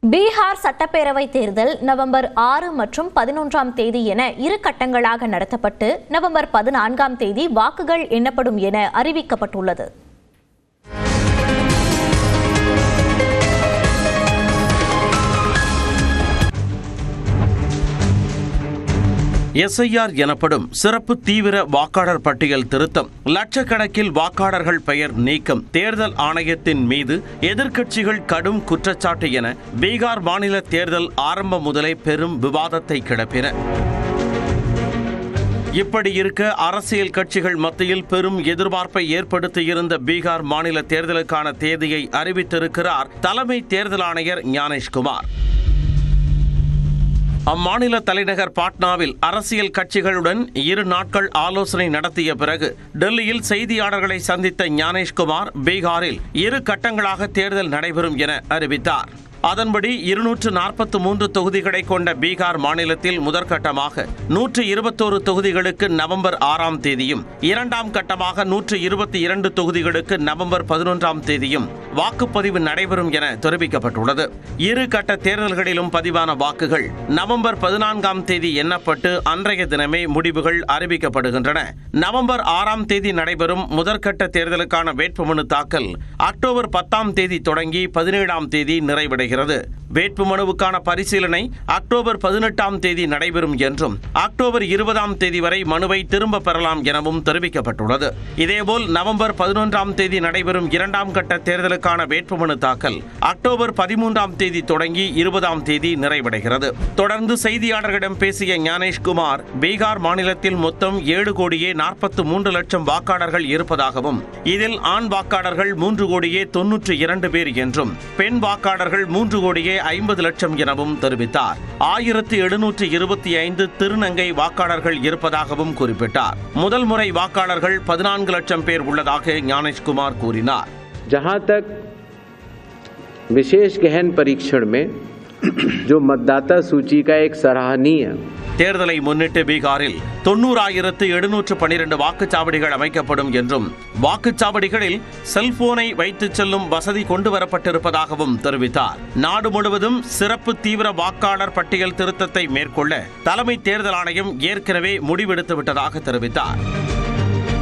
பீகார் சட்டப்பேரவை தேர்தல் நவம்பர் 6 மற்றும் 11ஆம் தேதி என இரு கட்டங்களாக நடத்தப்பட்டு நவம்பர் 14ஆம் தேதி வாக்குகள் எண்ணப்படும் என அறிவிக்கப்பட்டுள்ளது. SIR எனப்படும் சிறப்பு தீவிர வாக்காளர் பட்டியல் திருத்தம், லட்சக்கணக்கில் வாக்காளர்கள் பெயர் நீக்கம், தேர்தல் ஆணையத்தின் மீது எதிர்க்கட்சிகள் கடும் குற்றச்சாட்டு என பீகார் மாநில தேர்தல் ஆரம்பம் முதலே பெரும் விவாதத்தை கிளப்பின. இப்படி இருக்க அரசியல் கட்சிகள் மத்தியில் பெரும் எதிர்பார்ப்பை ஏற்படுத்தியிருந்த பீகார் மாநில தேர்தலுக்கான தேதியை அறிவித்திருக்கிறார் தலைமை தேர்தல் ஆணையர் ஞானேஷ்குமார். அம்மாநில தலைநகர் பாட்னாவில் அரசியல் கட்சிகளுடன் 2 நாட்கள் ஆலோசனை நடத்திய பிறகு டெல்லியில் செய்தியாளர்களை சந்தித்த ஞானேஷ்குமார் பீகாரில் 2 கட்டங்களாக தேர்தல் நடைபெறும் என அறிவித்தார். அதன்படி 243 தொகுதிகளை கொண்ட பீகார் மாநிலத்தில் முதற்கட்டமாக 121 தொகுதிகளுக்கு நவம்பர் 6ஆம் தேதியும், 2ஆம் கட்டமாக 122 தொகுதிகளுக்கு நவம்பர் 11ஆம் தேதியும் வாக்குப்பதிவு நடைபெறும் என தெரிவிக்கப்பட்டுள்ளது. 2 கட்ட தேர்தல்களிலும் பதிவான வாக்குகள் நவம்பர் 14ஆம் தேதி எண்ணப்பட்டு அன்றைய தினமே முடிவுகள் அறிவிக்கப்படுகின்றன. நவம்பர் 6ஆம் தேதி நடைபெறும் முதற்கட்ட தேர்தலுக்கான வேட்புமனு தாக்கல் அக்டோபர் 10ஆம் தேதி தொடங்கி 17ஆம் தேதி நிறைவடைகிறது. வேட்புமனுவுக்கான பரிசீலனை அக்டோபர் 18ஆம் தேதி நடைபெறும் என்றும், அக்டோபர் 20ஆம் தேதி வரை மனுவை திரும்ப பெறலாம் எனவும் தெரிவிக்கப்பட்டுள்ளது. இதேபோல் நவம்பர் 11ஆம் தேதி நடைபெறும் 2ஆம் கட்ட தேர்தலுக்கான வேட்புமனு தாக்கல் அக்டோபர் 13ஆம் தேதி தொடங்கி 20ஆம் தேதி நிறைவடைகிறது. தொடர்ந்து செய்தியாளர்களிடம் பேசிய ஞானேஷ்குமார், பீகார் மாநிலத்தில் மொத்தம் 7,43,00,000 வாக்காளர்கள் இருப்பதாகவும், இதில் ஆண் வாக்காளர்கள் 3,92,00,000 பேர் என்றும், பெண் வாக்காளர்கள் 3,50,00,000 எனவும் தெரிவித்தார். 1,725 திருநங்கை வாக்காளர்கள் இருப்பதாகவும் குறிப்பிட்டார். முதல் முறை வாக்காளர்கள் 14 லட்சம் பேர் உள்ளதாக ஞானேஷ்குமார் கூறினார். जहां तक विशेष गहन परीक्षण में जो मतदाता सूची का एक सराहनीय தேர்தலை முன்னிட்டு பீகாரில் 90,712 வாக்குச்சாவடிகள் அமைக்கப்படும் என்றும், வாக்குச்சாவடிகளில் செல்போனை வைத்துச் செல்லும் வசதி கொண்டுவரப்பட்டிருப்பதாகவும் தெரிவித்தார். நாடு முழுவதும் சிறப்பு தீவிர வாக்காளர் பட்டியல் திருத்தத்தை மேற்கொள்ள தலைமை தேர்தல் ஆணையம் ஏற்கனவே முடிவெடுத்துவிட்டதாக தெரிவித்தார்.